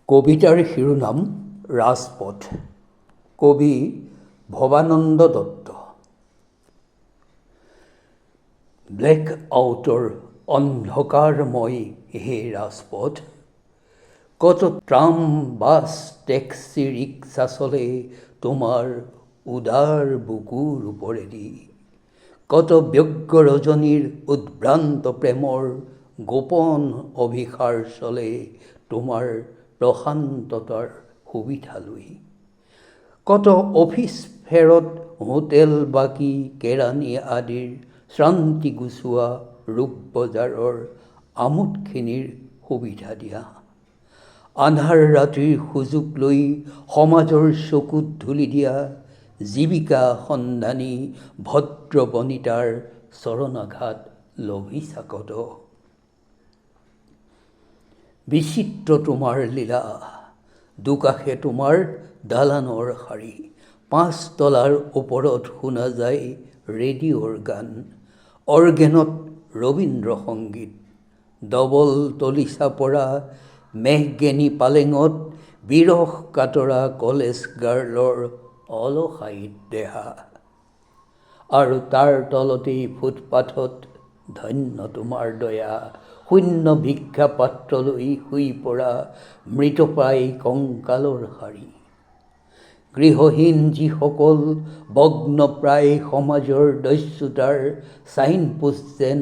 কবিতার শিরোনাম রাজপথ। কবি ভবানন্দ দত্ত। ব্ল্যাক আউটর অন্ধকারময় হে রাজপথ, কত ট্রাম বাস ট্যাক্সি রিক্সা চলে তোমার উদার বুকুর উপরেদি, কত ব্যগ্র রজনীর উদ্ভ্রান্ত প্রেমর গোপন অভিসার চলে তোমার প্ৰশান্ততাৰ সুবিধা লৈ, কত অফিচ ফেৰত হোটেল বাকী কেৰাণী আদিৰ শ্ৰান্তি গুচোৱা ৰূপ বজাৰৰ আমোদখিনিৰ সুবিধা দিয়া, আন্ধাৰ ৰাতিৰ সুযোগ লৈ সমাজৰ চকুত ধূলি দিয়া জীৱিকা সন্ধানী ভদ্ৰ বনিতাৰ চৰণাঘাত লভিচাকত। বিচিত্ৰ তোমাৰ লীলা, দুকাষে তোমাৰ দালানৰ শাৰী, 5 তলাৰ ওপৰত শুনা যায় ৰেডিঅ'ৰ গান, অৰ্গেনত ৰবীন্দ্ৰ সংগীত, ডবল তলিচা পৰা মেহগেনি পালেঙত বিৰহ কাতৰা কলেজ গাৰ্লৰ অলসায়িত দেহা, আৰু তাৰ তলতেই ফুটপাথত ধন্য তোমাৰ দয়া, শূন্য ভিক্ষা পাত্ৰ লৈ শুই পৰা মৃতপ্ৰায় কংকালৰ শাৰী, গৃহহীন যিসকল ভগ্নপ্ৰায় সমাজৰ দস্যুতাৰ চাইনপোষ্ট যেন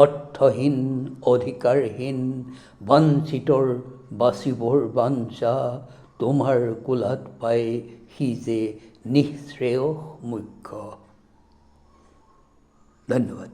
অৰ্থহীন অধিকাৰহীন বঞ্চিতৰ বাচিবৰ বাঞ্ছা, তোমাৰ কোলাত পাই সি যে নিঃশ্ৰেয়স মুখ্য। ধন্যবাদ।